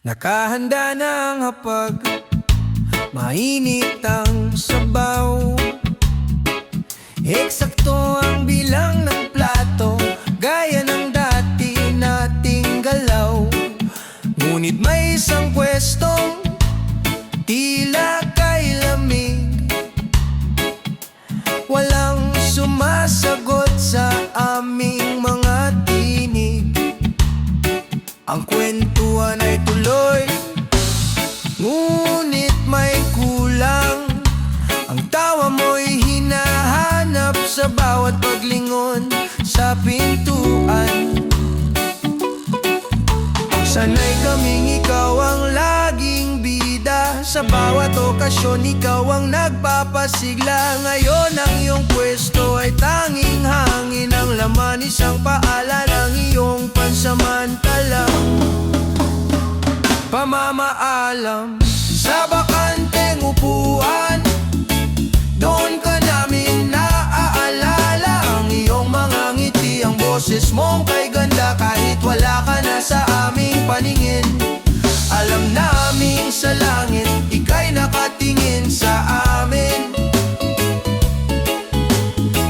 Nakahanda na ang hapag, mainit ang sabaw. Eksakto ang bilang ng plato, gaya ng dati nating galaw. Ngunit may isang pwestong tila kay lamig, walang sumasagot sa aming mga tinig. Ang kwentuhan ay tuloy, ngunit may kulang. Ang tawa mo'y hinahanap sa bawat paglingon sa pintuan. Sanay kaming ikaw ang laging bida, sa bawat okasyon ikaw ang nagpapasigla. Ngayon ang iyong pwesto ay tanging hangin, ang laman isang paalan ng iyong pansamantala. Pamamaalam sa bakanteng upuan, doon ka namin naaalala. Ang iyong mga ngiti, ang boses mong kay ganda, kahit wala ka na sa aming paningin. Alam namin sa langit, ika'y nakatingin sa amin.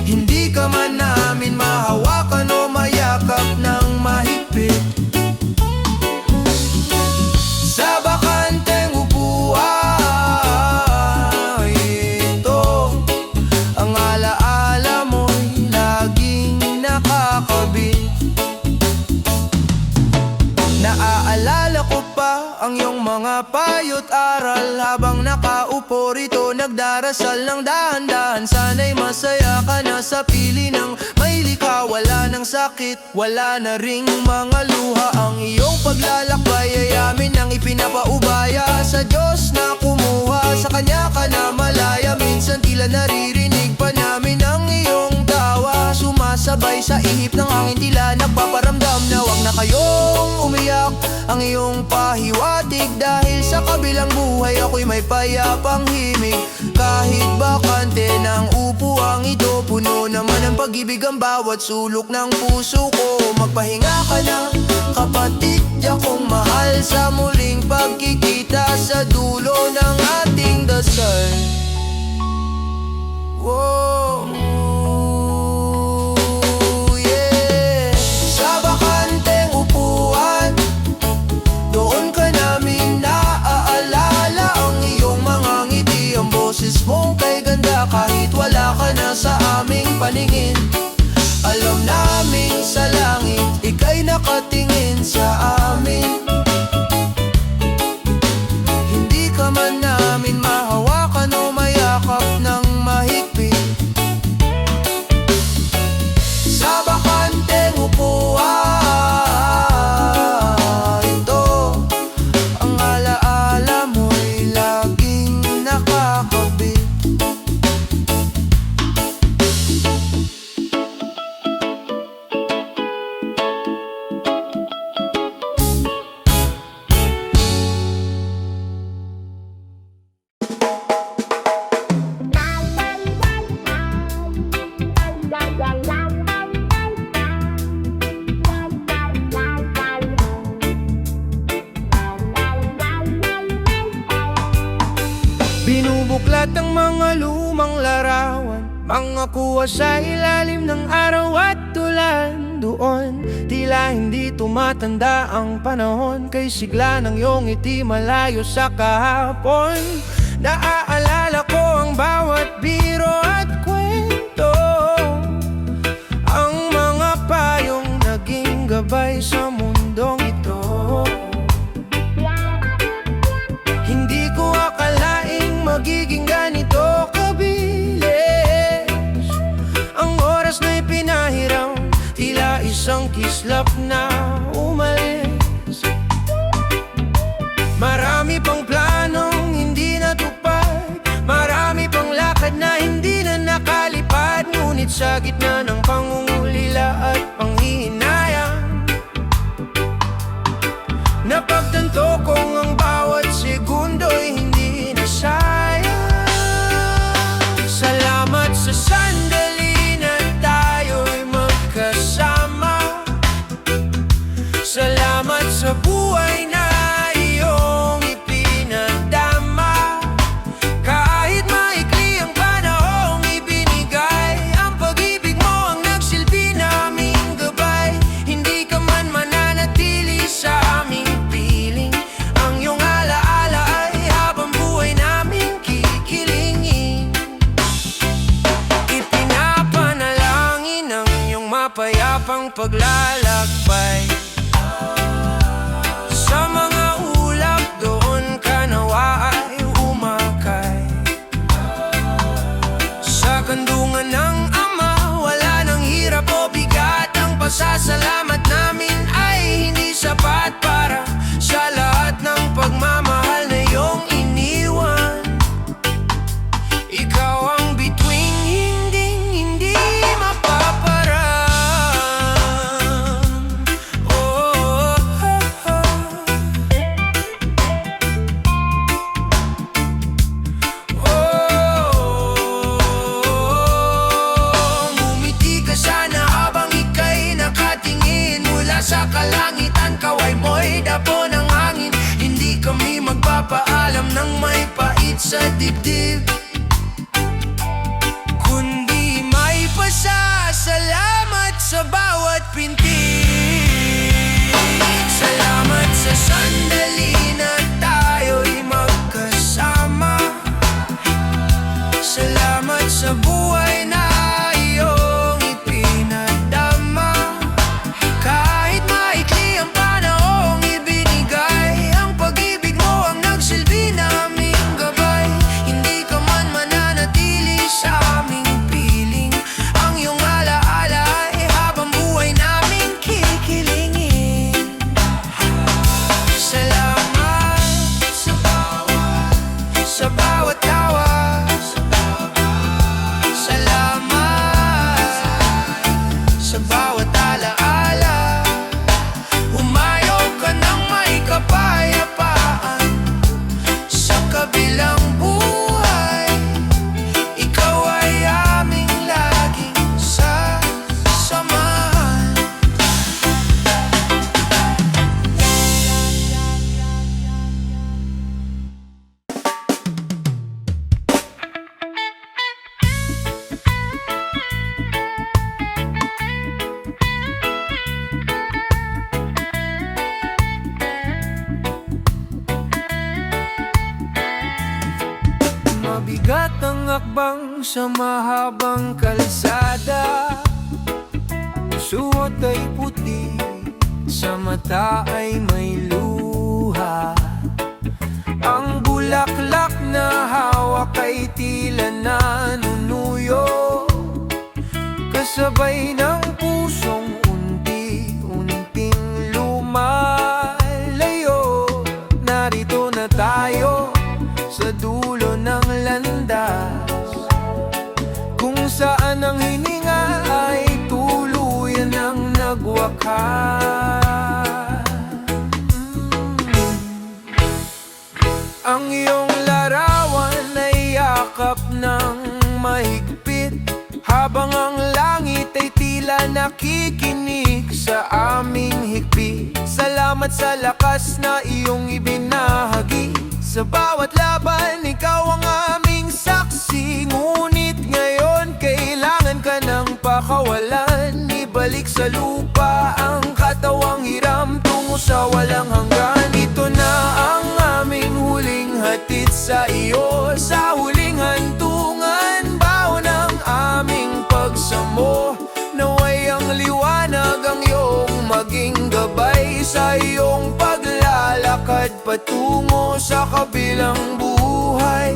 Hindi ka man namin mahawakan o mayakap ng mahigpit. Sa bakanteng upuan, ito ang alaala mo'y laging nakakabit. Naaalala ko pa ang iyong mga payo't aral, habang nakaupo rito nagdarasal ng dahan-dahan. Sana'y masaya ka na sa pili ng may likha, wala ng sakit, wala na ring mga luha. Ang iyong paglalakbay ay amin ang ipinapaubaya, sa Diyos na kumuha, sa Kanya ka na malaya. Minsan tila naririnig pa namin ang iyong tawa, sumasabay sa ihip ng hangin, tila nagpaparamdam na wag na kayong umiyak. Ang iyong pahiwatig, dahil sa kabilang buhay ako'y may payapang himig. Kahit bakante ng upuang ito, puno naman ng pag-ibig ang bawat sulok ng puso ko. Magpahinga ka na, kapatid, akong mahal, sa muling pagkikita sa dulo ng ating dasal. Whoa. Mong kay ganda, kahit wala ka na sa aming paningin. Alam namin sa langit, ika'y nakatingin sa amin. Hindi ka man namin mahawakan o mayakap ng mahigpit. Sa bakanteng upuan, ito ang alaala mo'y laging nakakabit. Binubuklat ang mga lumang larawan, mga kuha sa ilalim ng araw at tulan. Doon, tila hindi tumatanda ang panahon, kay sigla ng iyong ngiti malayo sa kahapon. Naaalala ko ang bawat biro at kwento, ang mga payong naging gabay sa mundong ito. Hindi ko akalaing magiging ganito kabilis. Ang oras na'y pinahiram, tila isang kislap na umalis. Marami pang planong hindi natupad, marami pang lakad na hindi na nakalipad. Ngunit sa gitna ng pangungulila at panghihinayang, napagtanto kong ang bawat segundo'y hindi na sayang. Salamat sa sandali na tayo'y magkasama, salamat sa buhay na iyo. ang paglalakbay. Sa mga ulap doon ka nawa ay umakay. Sa kandungan ng Ama, wala nang hirap o bigat. Ang pasasalamat namin ay hindi sapat para sa lahat ng pagmamahal na iyong iniwan. Ikaw ang bituing hindi mapaparang. Oh, oh, oh. Ngumiti ka sana habang ika'y nakatingin mula sa kalangitan. Kaway mo'y dapo ng hangin. Hindi kami magpapaalam ng may pait sa dibdib, kundi may pasasalamat sa bawat pintig. Salamat sa sandali na tayo'y magkasama. Salamat sa buhay na iyong ipinadama. Kahit maikli ang panahong ibinigay, ang pag-ibig mo ang nagsilbi naming gabay. Hindi ka man mananatili sa aming piling, ang iyong alaala ay habang buhay naming kikilingin. Salamat sa bawat tawa. Salamat sa bawat alaala. Humayo ka ng may kapayapaan sa kabilang buhay. Ikaw ay aming laging sasamahan. Mabigat ang akbang sa mahabang kalsada. Suot ay puti, sa mata ay may luha. Ang bulaklak na hawak ay tila nanunuyo, kasabay ng pusong unti-unting lumalayo. Narito na tayo sa dulo ng landas, kung saan ang hininga ay tuluyan ng nagwakas. Ang iyong larawan ay yakap ng mahigpit, habang ang langit ay tila nakikinig sa aming higpit. Salamat sa lakas na iyong ibinahagi. Sa bawat laban, ikaw ang aming saksi. Ngunit ngayon, kailangan ka ng pakawalan. Ibalik sa lupa ang katawang hiram tungo sa walang hanggan. Ito na ang aming huling hatid sa iyo. Sa huling hantungan, baon ang aming pagsamo. Naway ang liwanag ang iyong maging gabay sa iyong paglalakad patungo sa kabilang buhay.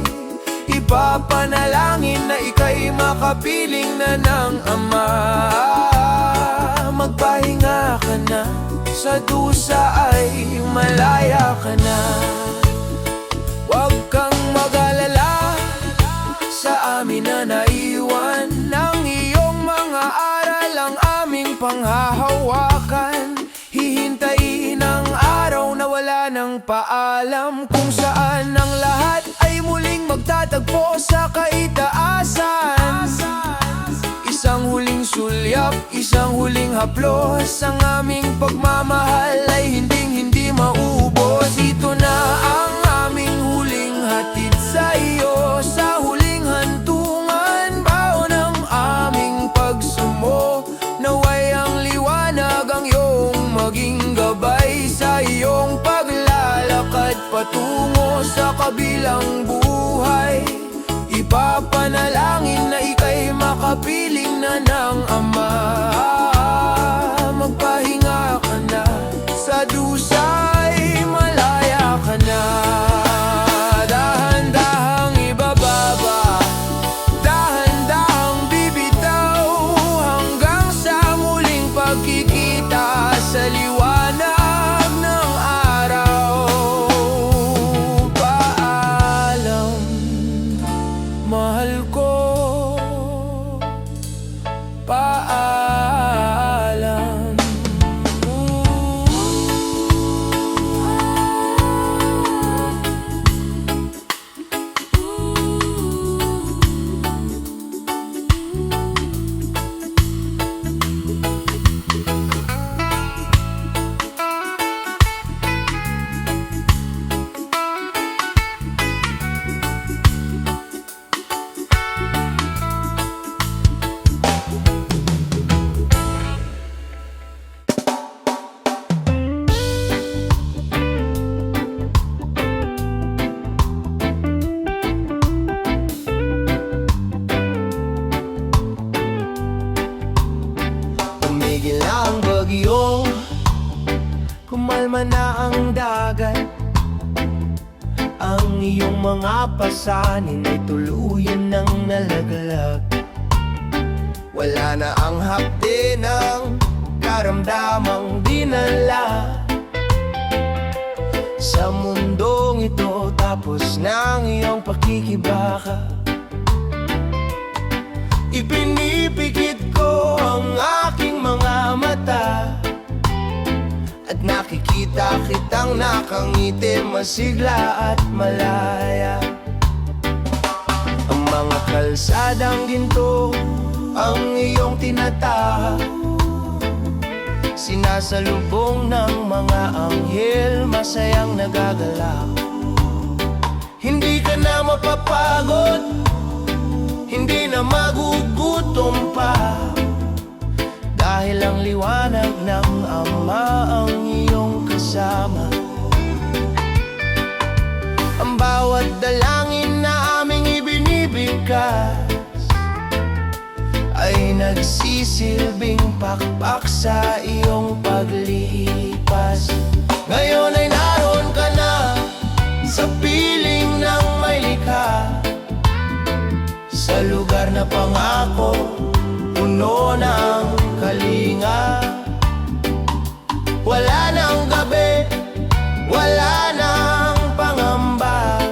Ipapanalangin na ika'y makapiling na ng Ama. Magpahinga ka na, sa dusa ay malaya ka na. Huwag kang mag-alala, sa amin na naiwan ng iyong mga aral ang aming panghahawakan. Hihintayin ang araw na wala ng paalam, kung saan ang lahat ay muling magtatagpo sa kaitaasan. Isang huling sulyap, isang huling haplos, ang aming pagmamahal ay hindi maubos. Ito na ang aming huling hatid sa iyo. Sa huling hantungan, baon ang aming pagsumo. Naway ang liwanag ang iyong maging gabay sa iyong paglalakad patungo sa kabilang buhay. Ipapanalangin na ika'y makapiling na ng Ama. Ang iyong mga pasanin ay tuluyan ng nalaglag. Wala na ang hapde ng karamdamang dinala. Sa mundong ito, tapos na ang iyong pakikibaka. Ipinipikit ko ang aking mga mata at nakikita kitang nakangiti, masigla at malaya. Ang mga kalsadang ginto ang iyong tinatahak, sinasalubong ng mga anghel, masayang nagagalaw. Hindi ka na mapapagod, hindi na magugutom pa, dahil ang liwanag ng Ama ang iyong kasama. Ang bawat dalangin na aming ibinibigkas ay nagsisilbing pakpak sa iyong paglipas. Ngayon ay naroon ka na sa piling ng may likha, sa lugar na pangako, puno ng kalinga. Wala nang gabi, wala nang pangamba,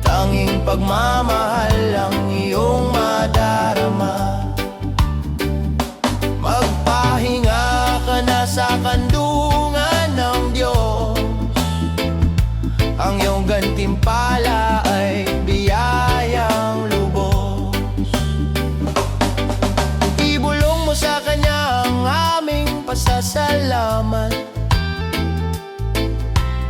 tanging pagmamahal ang iyong madarama. Magpahinga ka na sa kandungan ng Diyos. Ang iyong gantimpala ay biyayang lubos. Ibulong mo sa Kanya ang aming pasasalamat,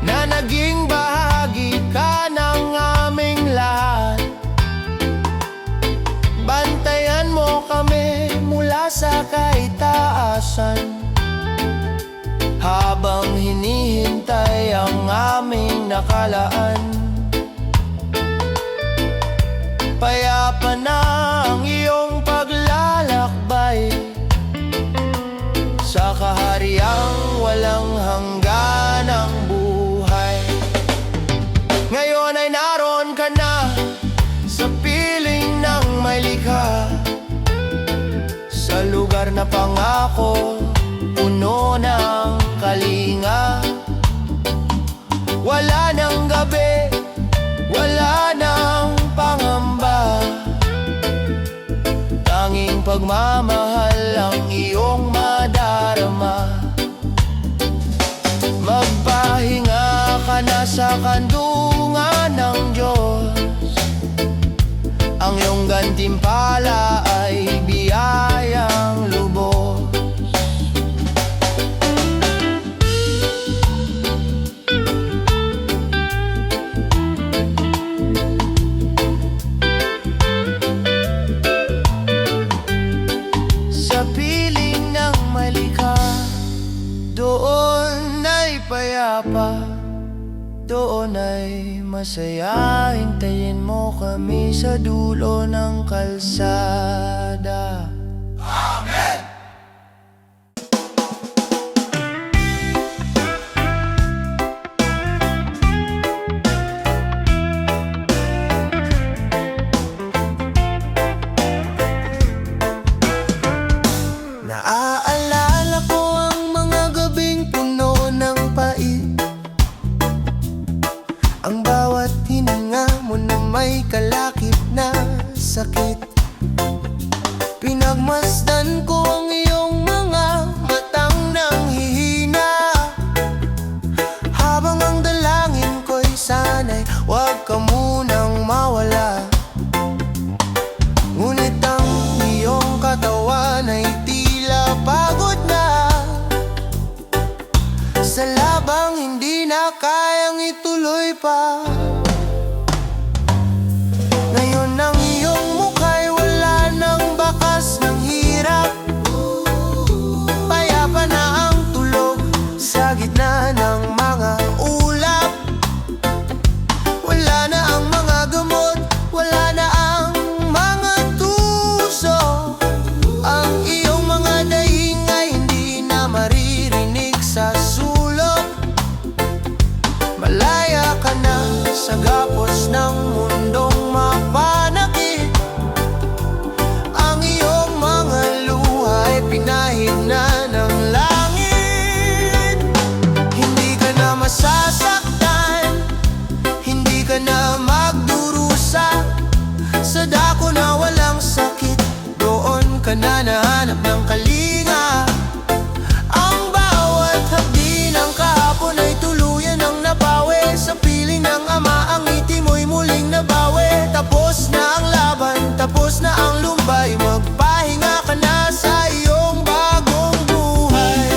na naging bahagi ka ng aming lahat. Bantayan mo kami mula sa kaitaasan, habang hinihintay ang aming nakalaan. Payapa na ang iyong paglalakbay sa kahariang walang hangganang buhay. Ngayon ay naroon ka na sa piling ng may likha, sa lugar na pangako, puno ng kalinga. Wala nang gabi, wala nang pangamba, tanging pagmamahal ang iyong madarama. Magpahinga ka na sa kandungan ng Diyos. Ang iyong gantimpala ay biyayang lubos. Sa piling ng may likha, doon ay payapa, doon ay masaya. Hintayin mo kami sa dulo ng kalsada. Amen! Naaalala ko ang mga gabing puno ng pait, ang bawat hininga mo na may kalakip na sakit. Pinagmasdan ko ang iyong mga matang nanghihina, habang ang dalangin ko'y sana'y huwag ka munang mawala. Ngunit ang iyong katawan ay tila pagod na, sa labang hindi na kayang ituloy pa. Ngayon ang iyong mukha'y wala ng bakas ng hirap, payapa na ang tulog sa gitna ng mga ulap. Wala na ang mga gamot, wala na ang mga tuso, ang iyong mga daing ay hindi na maririnig sa sulok. Malaya ka na sa gapos ng mundong mapanakit. Ang iyong mga luha ay pinahid na ng langit. Hindi ka na masasaktan, hindi ka na magdurusa. Sa dako na walang sakit, doon ka na nahanap ng kalinga. Ang bawat hapdi ng kahapon ay tuluyan ng nabawi. Sa piling ng Ama ang ngiti mo'y muling nabawi. Tapos na ang laban, tapos na ang lumbay. Magpahinga ka na sa iyong bagong buhay.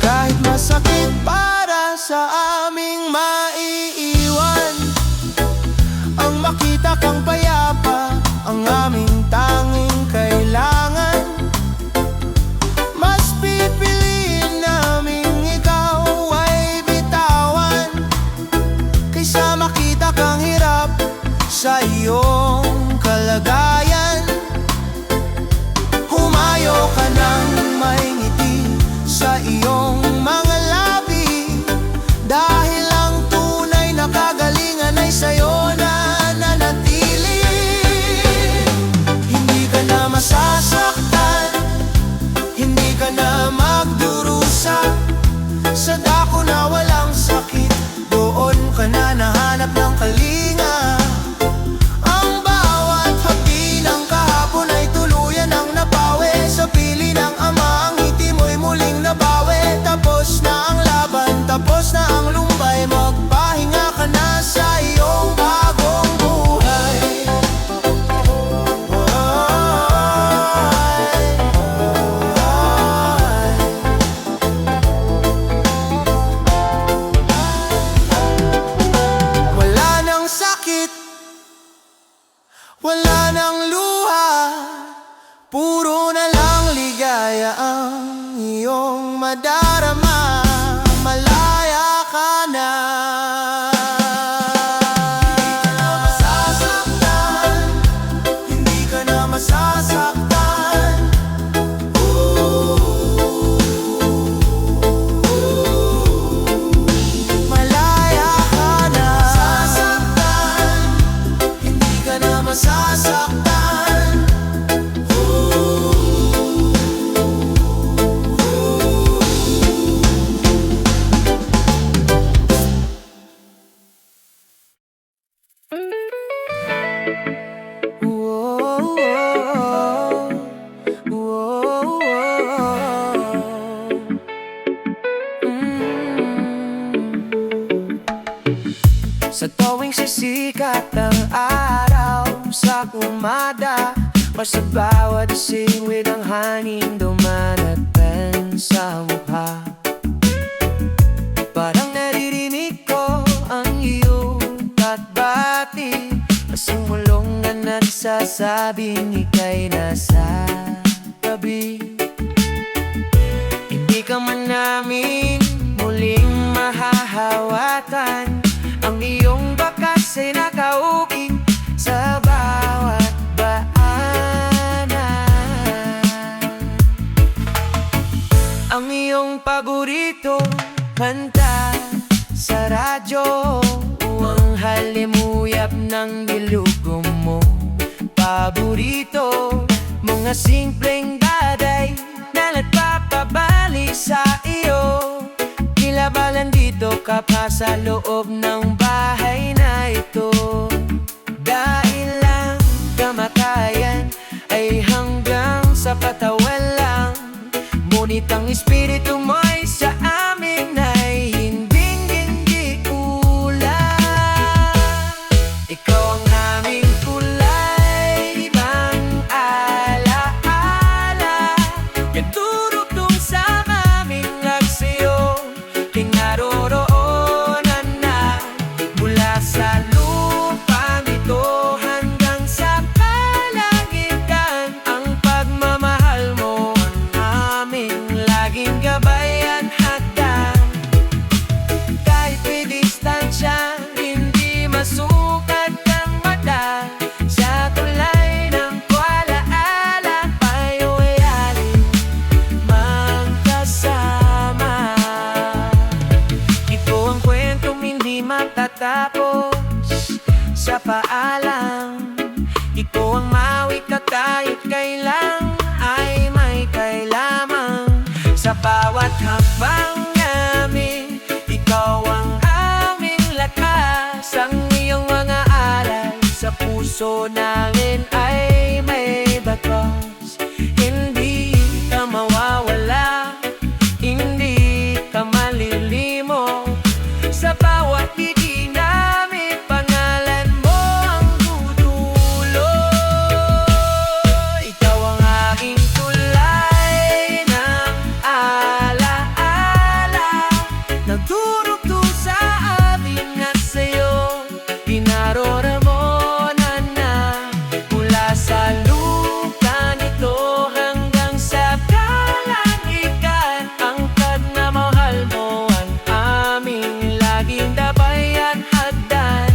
Kahit masakit para sa aming maiiwan, ang makita kang payapa ang aming tanging kailangan. Mas pipiliin naming ikaw ay bitawan, kaysa makita kang hirap sa iyong kalagayan. Humayo ka ng may ngiti sa iyong mga labi, dahil ang tunay na kagalingan ay sa'yo na nanatili. Hindi ka na masasaktan, hindi ka na magdurusa. Sa dako na walang sakit, doon ka na nahanap ng kalinga. Ang bawat hapdi ng kahapon ay tuluyan ng nabawi. Sa pili ng Ama ang ngiti mo'y muling nabawi. Tapos na ang laban, tapos na ang lumbay. Magpahinga ka na sa iyong bagong buhay. Wala nang sakit, wala nang luha, puro na lang ligaya ang iyong madarama. Malaya ka na. Hindi ka na masasaktan, malaya ka na. Hindi ka na masasaktan. Sa tuwing sisikat ang araw sa umada, or sa bawat singwid ang hangin dumanatan sa mukha, parang naririnig ko ang iyong pagbati. Masumulong na nagsasabing ika'y nasa tabi. Hindi ka man namin muling mahahawatan, ang iyong bakas ay nakaukit sa bawat baanan. Ang iyong paboritong kanta sa radyo, ang halimuyap ng dilugom mo. Paborito, mga simpleng bagay na nagpapabalik sa iyo. Tila ba nandito ka pa sa loob ng bahay na ito? Dahil lang kamatayan ay hanggang sa katawan lang, ngunit ang espiritu mo'y sa amin ay hinding-hindi ulan. Ikaw ang aming kulay, ibang alaala, kadurugtong sa aming nagsiyo, kinaroroonan na mula sa lupa. paalam. Ikaw ang mawi ka kahit kailan ay may kailamang. Sa bawat hakbang namin, ikaw ang aming lakas. Ang iyong mga aral sa puso namin ay may batas. Hindi ka mawawala, hindi ka malilimo. Sa bawat titi namin, pangalan mo ang tutuloy. Ikaw ang aking tulay ng alaala, nagdurugto sa amin at sa'yo pinaroroonan na. Mula sa lupa nito hanggang sa kalangitan, angkad na mahal mo ang aming laging dabayan hagdan.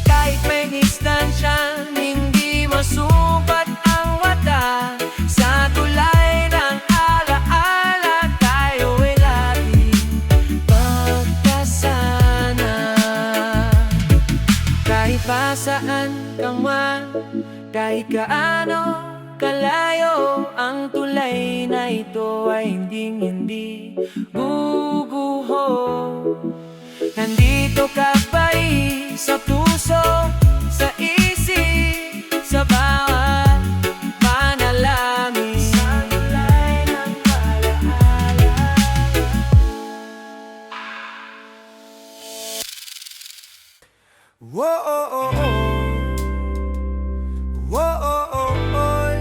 Kahit may distansya, hindi masubat ang mata. Sa tulay ng alaala, tayo'y laging magkasama. Kahit pa saan ka man, kahit gaano kalayo, ang tulay na ito ay hindi guguho. Nandito ka pa sa puso, sa isip, sa bawat panalangin. Sa tulay ng alaala. Whoa, oh, oh, oh. Whoa, oh, oh, oh.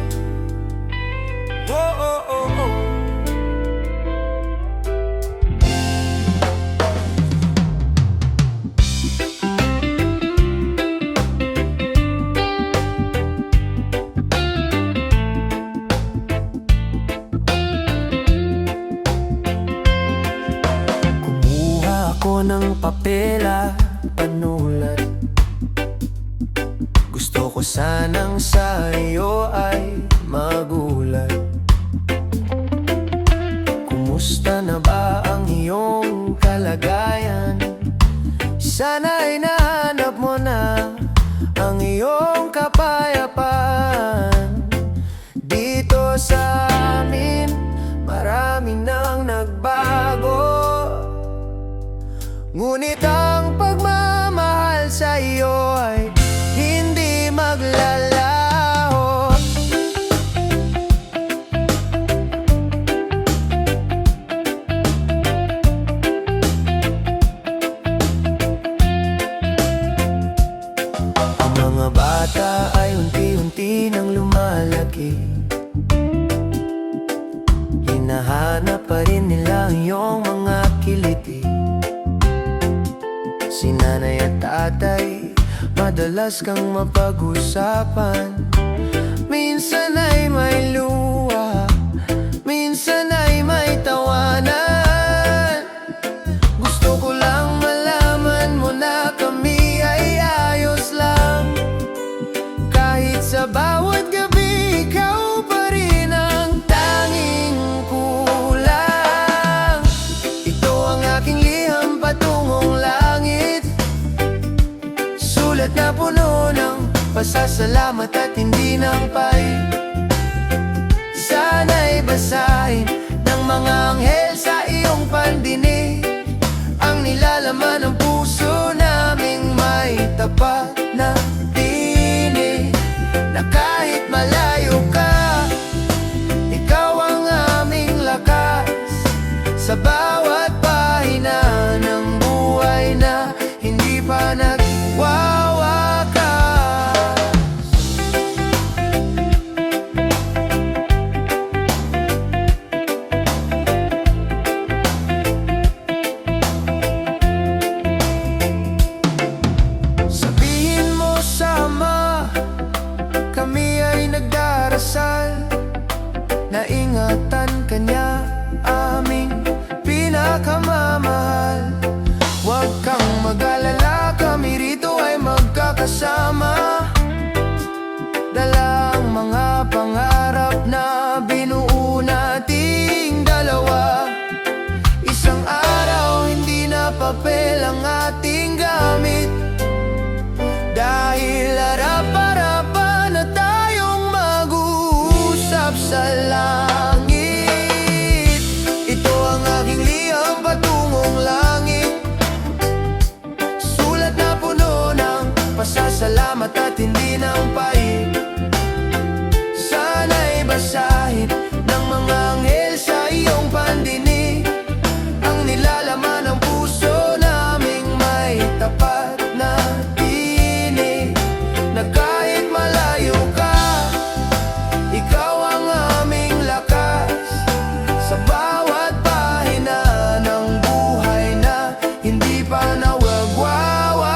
Whoa, oh, oh, oh. Kumuha ako ng papel at panulat. Gusto ko sanang sa iyo ay magulat. Kumusta na ba ang iyong kalagayan? Sana'y nahanap mo na ang iyong kapayapaan. Dito sa amin, marami nang nagbago, ngunit ang pagmamahal sa iyo ay hindi maglalaho. Ang mga bata ay unti-unti nang lumalaki. Hinahanap pa rin nila ang iyong mga kiliti. Si nanay at tatay, madalas kang mapag-usapan. Minsan ay may luha, minsan ay may tawanan. Gusto ko lang malaman mo na kami ay ayos lang. Kahit sa bawat gabi, ikaw pa rin ang tanging kulang. Ito ang aking liham patungong langit, sulat na puno ng pasasalamat at hindi ng pait. Sana'y basahin ng mga anghel sa iyong pandinig ang nilalaman ng puso naming may tapat na tinig. Na kahit malayo ka, ikaw ang aming lakas. Sa bawat pahina ng buhay na hindi pa nagwawakas. Sabihin mo sa ama, kami ay nagdadasal. salamat at hindi ng pait. Sana'y basahin ng mga anghel sa iyong pandinig ang nilalaman ng puso naming may tapat na tinig, na kahit malayo ka, ikaw ang aming lakas sa bawat pahina ng buhay na hindi pa nawagwawakas.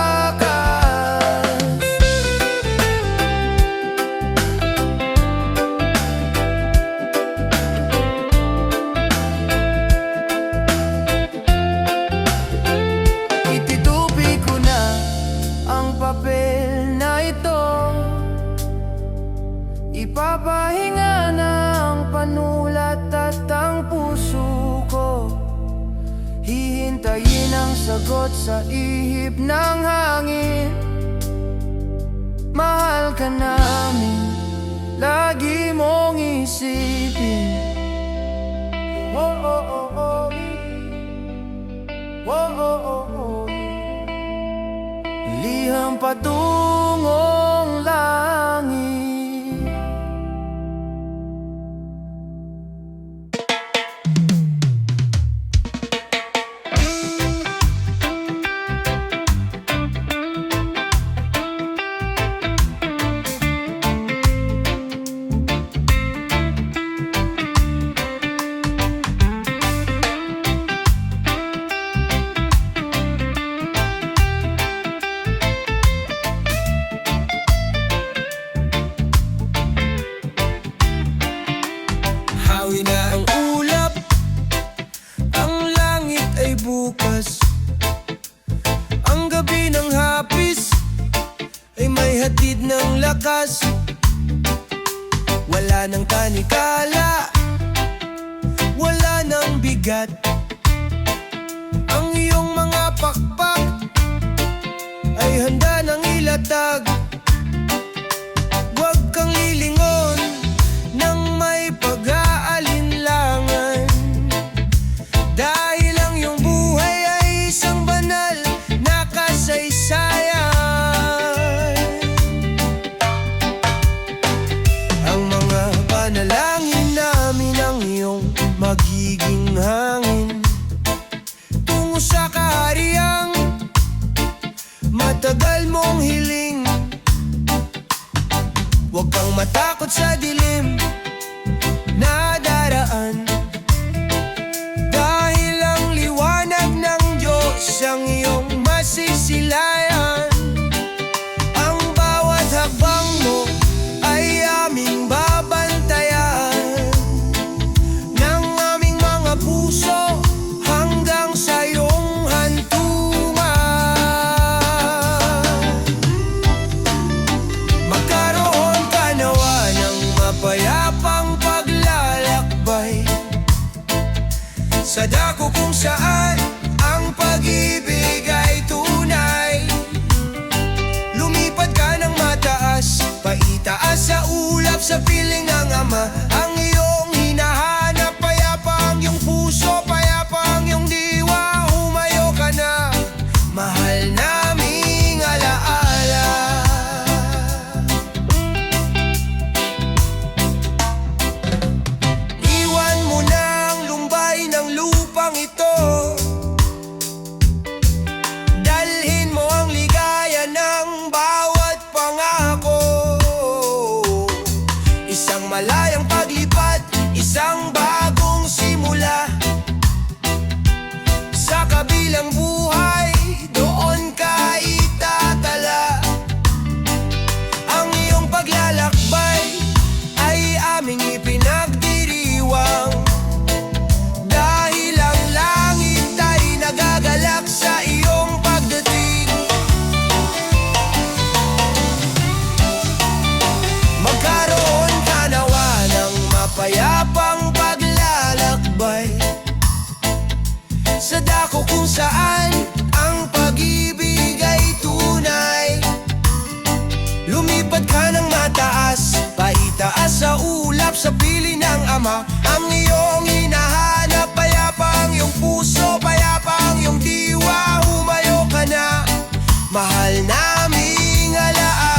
Ititupi ko na ang papel na ito, ipapahinga na ang panulat at ang puso ko. Hihintayin ang sagot sa ihip ng hangin. Mahal ka namin, lagi mong isipin. Oh, oh, oh, oh. Oh, oh, oh, oh. Liham patungong langit. Hawi na ang ulap, ang langit ay bukas. Ang gabi ng hapis ay may hatid ng lakas. Wala nang tanikala, wala nang bigat. Ang iyong mga pakpak ay handa nang ilatag. Huwag kang lilingon nang may pag-aalinlangan, dahil ang iyong buhay ay isang banal na kasaysayan. Ang mga panalangin namin ang iyong magiging hangin tungo sa kahariang matagal mong hiling. Huwag kang matakot sa dilim na daraan, dahil ang liwanag ng Diyos ang iyong masisilayan. Ang bawat hakbang mo ay aming babantayan, ng aming mga puso hanggang sa iyong hantungan. Magkaroon ka nawa ng mapayapang paglalakbay sa dako kung saan ang pag-ibig ay tunay. Lumipad ka ng mataas, paitaas sa ulap sa piling ng Ama. Ang iyong hinahanap, payapa ang iyong puso, payapa ang iyong diwa. Humayo ka na, mahal naming alaala. Iwan mo na ang lumbay ng lupang ito, dalhin mo ang ligaya ng bawat pangako. Isang malayang paglipat, isang bagong simula. Sa kabilang buhay, doon ka itatala. Ang iyong paglalakbay ay aming ipinagdiriwang, dahil ang langit ay nagagalak sa iyong pagdating. Magkaroon ka nawa ng mapayapang paglalakbay sa dako kung saan ang pag-ibig ay tunay. Lumipad ka ng mataas, paitaas sa ulap sa pili ng Ama. Ang iyong hinahanap, payapa ang iyong puso, payapa ang iyong diwa. Humayo ka na, mahal naming alaala.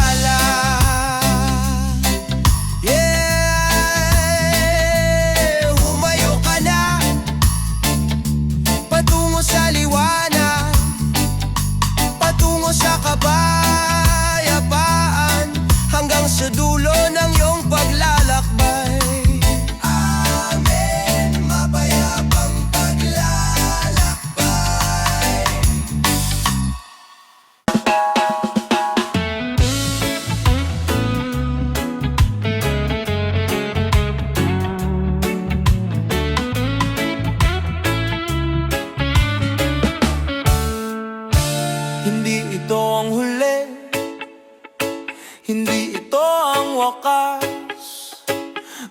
Hindi ito ang wakas,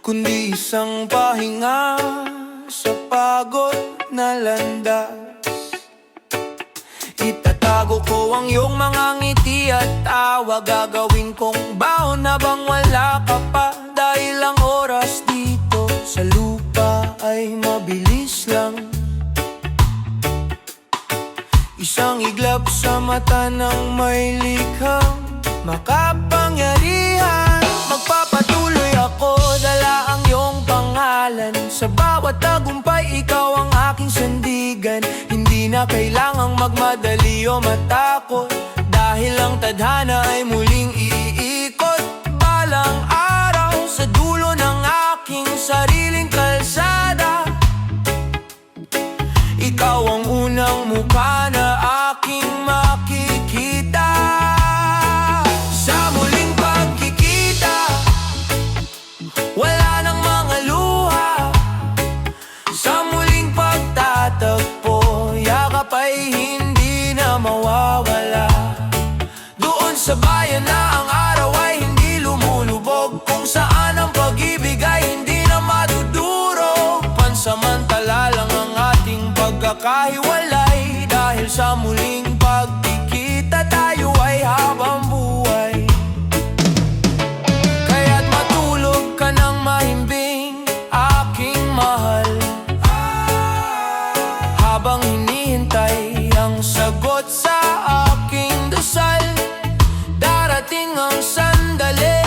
kundi isang pahinga sa pagod na landas. Itatago ko ang iyong mga ngiti at tawa, gagawin kong baon habang wala ka pa. Dahil ang oras dito sa lupa ay mabilis lang. Isang iglap sa mata ng may likhang makapangyarihan. Magpapatuloy ako, dala ang iyong pangalan. Sa bawat tagumpay, ikaw ang aking sandigan. Hindi na kailangang magmadali o matakot, dahil ang tadhana ay muling iikot. Balang araw sa dulo ng aking sariling kalsada, ikaw ang unang mukha na aking makikita. Sa muling pagkikita, wala nang mga luha. Sa muling pagtatagpo, yakap ay hindi na mawawala. Doon sa bayan na ang araw ay hindi lumulubog, kung saan ang pag-ibig ay hindi na madudurog. Pansamantala lang ang ating pagkakahiwalay, dahil sa muling pagkikita tayo ay habang buhay. Kaya't matulog ka ng mahimbing, aking mahal, habang hinihintay ang sagot sa aking dasal. Darating ang sandali,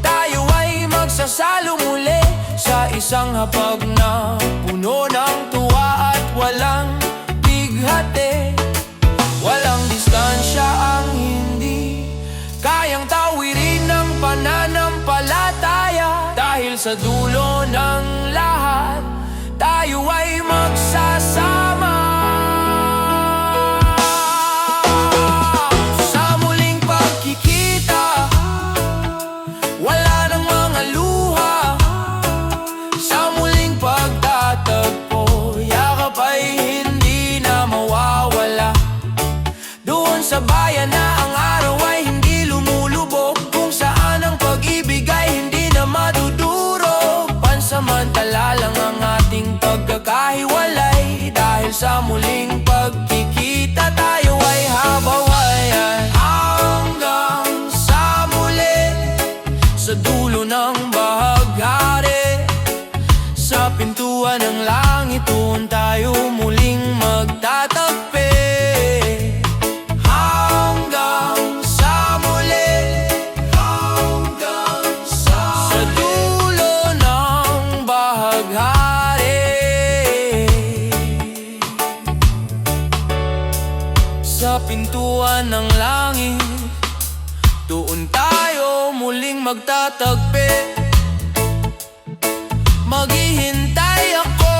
tayo ay magsasalo muli sa isang hapag na puno ng tuwa at walang bighati. Walang distansya ang hindi kayang tawirin ng pananampalataya, dahil sa dulo ng lahat tayo ay magsasama. Sa muling pagkikita, wala nang mga luha. Sa muling pagtatagpo, yakap ay hindi na mawawala. Doon sa bayan na ang araw ay hindi lumulubog, kung saan ang pag-ibig ay hindi na madudurog. Pansamantala lang ang ating pagkakahiwalay, dahil sa muling pagkikita tayo ay habawayan. Hanggang sa muli, sa dulo ng bahaghari, sa pintuan ng langit, doon tayo muling magtatagpi. Hanggang sa muli, hanggang sa dulo ng bahaghari, sa pintuan ng langit, doon tayo muling magtatagpi. Maghihintay ako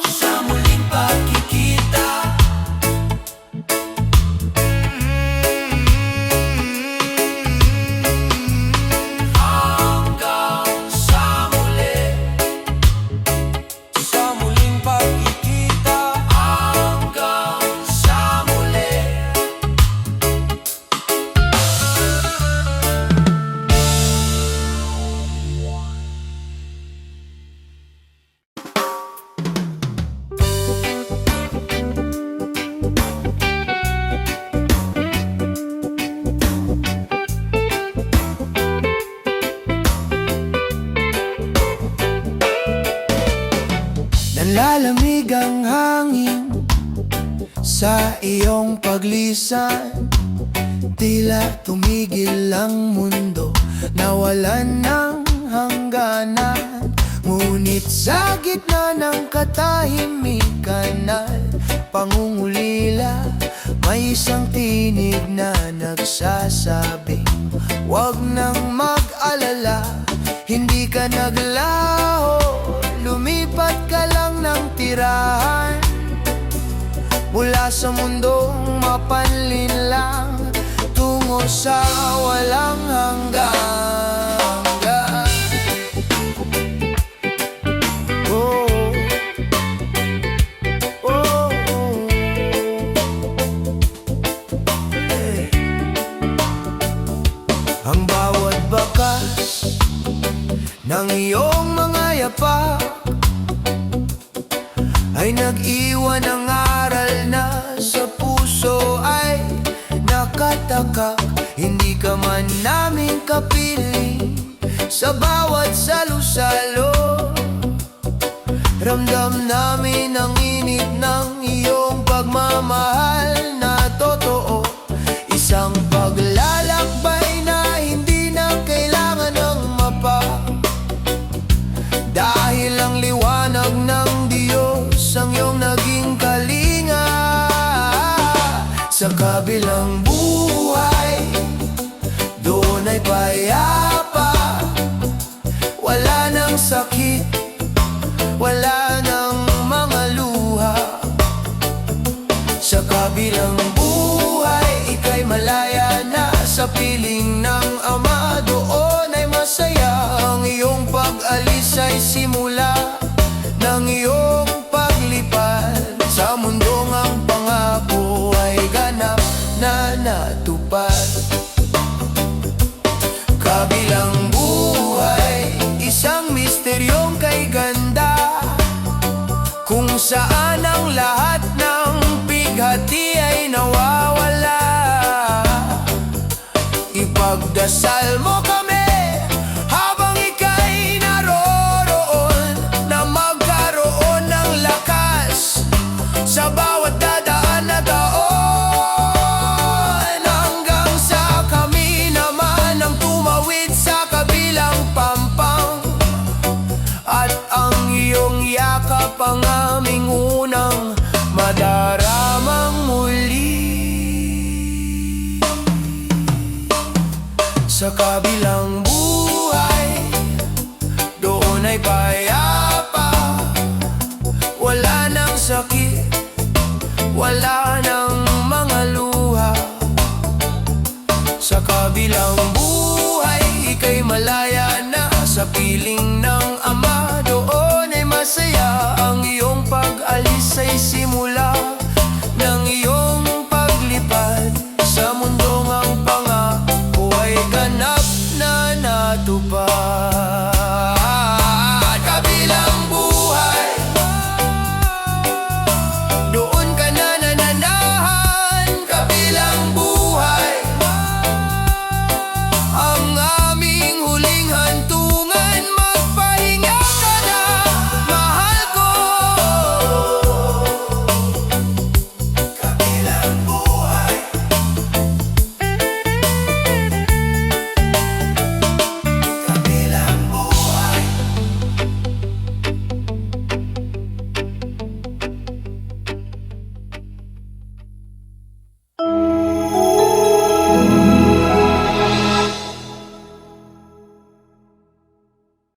sa muling pagkikita. Hanggang sa muli, sa muling pagkikita. Hanggang sa muli. Nanlalamig ang hangin sa iyong paglisan, tila tumigil ang mundo, nawalan ng hangganan. Ngunit sa gitna ng katahimikan at pangungulila, may isang tinig na nagsasabing, huwag nang mag-alala, hindi ka naglaho, lumipat ka lang ng tirahan. Mula sa mundong mapanlinlang, tungo sa walang hanggan. Oh, oh, oh. Hey. Ang bawat ng iyong mga yapak ay nag-iwan ng aral na sa puso ay nakatakak. Hindi ka man namin kapiling sa bawat salo-salo. Ramdam namin ang init ng iyong pagmamahal na totoo. Isang paglalakbay na hindi na kailangan ng mapa, dahil ang liwanag ng Diyos ang iyong naging kalinga. Sa kabilang buhay, doon ay payapa, wala nang sakit, wala nang mga luha. Sa kabilang buhay, ika'y malaya na sa piling ng Ama. Doon ay masaya. Ang iyong pag-alis ay simula ng iyong paglipad sa mundong ang pangako ay ganap na natupad. Kabilang buhay, isang misteryong kay ganda, kung saan ang lahat ng pighati ay nawawala. Ipagdasal mo kami habang ika'y naroroon, na magkaroon ng lakas sa bawat dadaan na taon, hanggang sa kami naman ang tumawid sa kabilang pampang. At ang iyong yakap ang aming unang madaramang muli. Sa kabilang buhay, doon ay payapa, wala nang sakit, wala nang mga luha. Sa kabilang buhay, ika'y malaya na sa piling ng Ama. Doon ay masaya. Ang iyong pag-alis ay simula